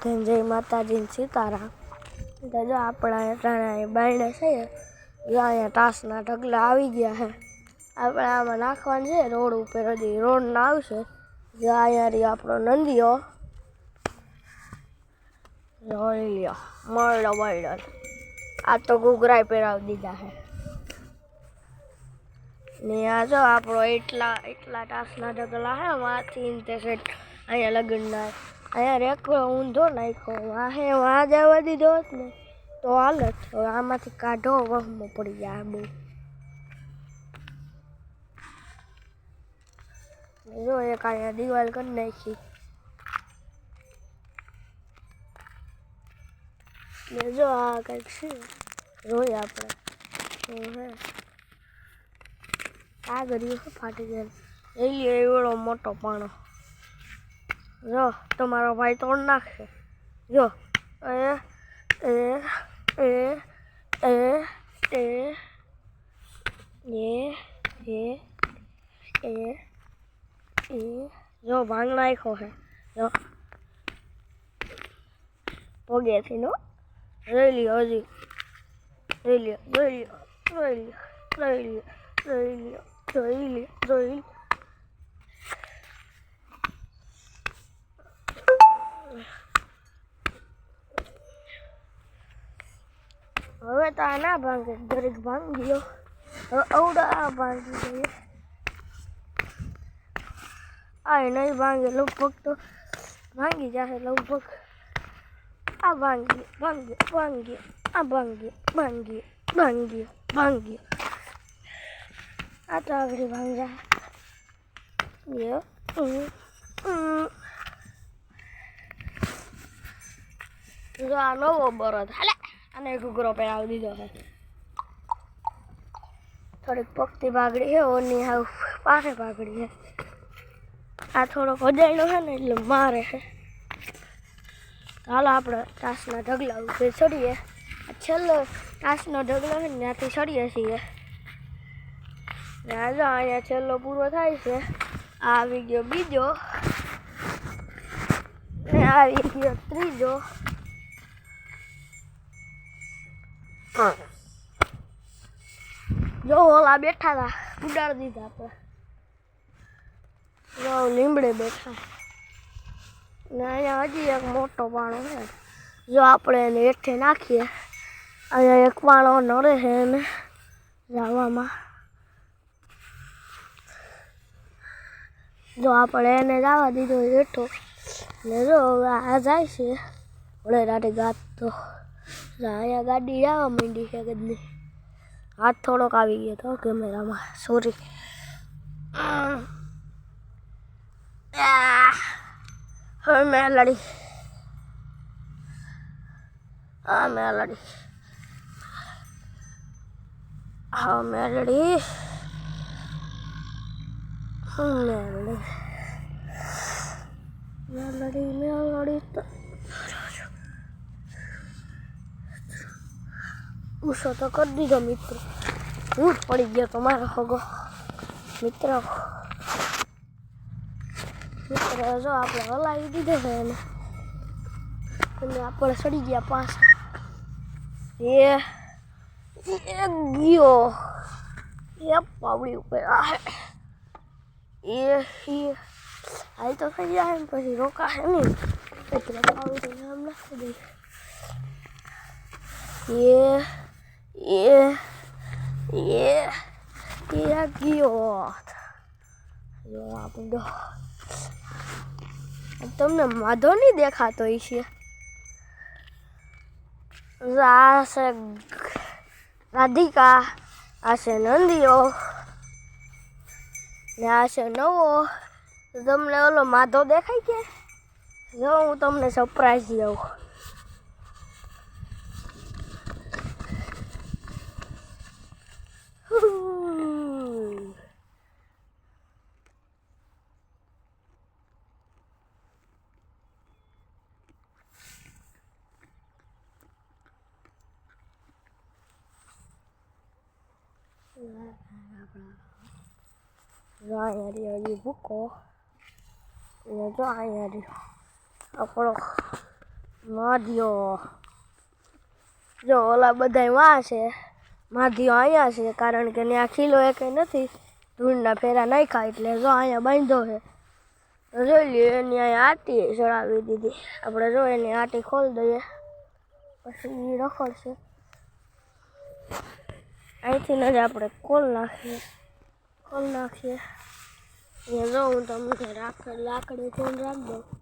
જય માતાજી સીતારામ. તો જો આપણા ટાણા બાયણે છે, જો અહીંયા ટાસના ઢગલા આવી ગયા છે. આપણે આમાં નાખવાનું છે રોડ ઉપર, હજી રોડ ના આવશે. જો અહીંયા રહ્યો આપણો નંદીઓ, જોઈ લ્યો મળો મળો. આ તો ઘૂઘરાય પહેરાવી દીધા છે ને. આ જો આપણો એટલા ટાસના ઢગલા છે, માંથી તે સેટ અહીંયા લગનના. અહીંયા રેકડો ઊંધો નાખ્યો, વાહે વાં જવા દીધો હોત ને તો હાલત. હવે આમાંથી કાઢો, વહમાં પડી જાય બહુ. જો એક અહીંયા દિવાલ કરી નાખી ને. જો આ કંઈક છે, જોઈએ આપણે આ ગરીબ ફાટી જાય. એવડો મોટો પાણો, જો તમારો ભાઈ તોડ નાખશે. જો એ એ એ એ એ એ એ એ જો ભાંગ નાખ્યો છે. જો પગેથી નો જોઈ લ્યો, હજી જોઈ લ્યો, જોઈ લ્યો, જોઈ લ્યો, જોઈ લ્યો, જોઈ લ્યો, જોઈ લ્યો. હવે તો આ ના ભાંગે, દરેક ભાંગી ગયો. હવે અવડા ભાંગી ગઈ. આ નહીં ભાંગે, લગભગ તો ભાંગી જશે લગભગ. આ ભાંગી ભાંગી ભાંગી, આ ભાંગી ભાંગી ભાંગી ભાંગી. આ તો આગળ ભાંગા. જો આ નવો બળદ, હાલે આને ઘૂઘરો પહેરાવી દીધો છે. થોડીક પગતી પાઘડી છે, ઓની હાવ પાસે પાઘડી છે. આ થોડોક અજાયણો છે ને એટલે મારે છે. હાલો આપણે ટાસના ઢગલા ઉપર ચડીએ. છેલ્લો ટાસનો ઢગલો છે ને ત્યાંથી ચડીએ છીએ. ને આજે અહીંયા છેલ્લો પૂરો થાય છે. આ આવી ગયો બીજો ને આવી ગયો ત્રીજો. જો ઓલા બેઠા હતા, ઉડાડી દીધા આપણે. જો લીમડે બેઠા ને. અહીંયા હજી એક મોટો પાણો છે. જો આપણે એને હેઠે નાખીએ. અહીંયા એક પાણો નરે છે એને જવામાં. જો આપણે એને જવા દીધો હેઠો ને. જો હવે આ જાય છે વળે રાતે ગાત. તો અહીંયા ગાડી આવવા માંડી છે કદની. હાથ થોડોક આવી ગયો તો કેમેરામાં, સોરી. હવે મેલડી, હા મેલડી, હા મેલડી, મેલડી મેલડી મેલડી. તો ગુસ્સો તો કરી દીધો મિત્રો. હું પડી ગયો તમારો હગો મિત્ર. જો આપણે હલાવી દીધો છે એને અને આપણે ચડી ગયા પાછા. એ ગયો એ પાવડી ઉપર. એ હાલ તો થઈ જાય ને પછી રોકાશે નહીં એટલે પાવડી નામ નાખી દઈએ. ગયો. જો આપણો તમને માધો નહીં દેખાતો છે. આ છે રાધિકા, આ છે નંદીઓ ને આ છે નવો. તમને ઓલો માધો દેખાય કે? જો હું તમને સરપ્રાઈઝ દઉં. જો અહીંયા રહ્યો એ ભૂકો. જો અહીંયા રહ્યો આપણો માધ્યો જો ઓલા બધાય માં છે, માધ્યો અહીંયા છે, કારણ કે ત્યાં ખીલો એક નથી, ધૂળના ફેરા નાખ્યા એટલે જો અહીંયા બાંધ્યો છે. તો જોઈ લઈએ એની અહીંયા આટી ચડાવી દીધી આપણે. જો એની આટી ખોલી દઈએ પછી રખડશે. અહીંથી જ આપણે ખોલ નાખીએ. અહીંયા જો હું તમને લાકડી ધ્યાન રાખ દઉં.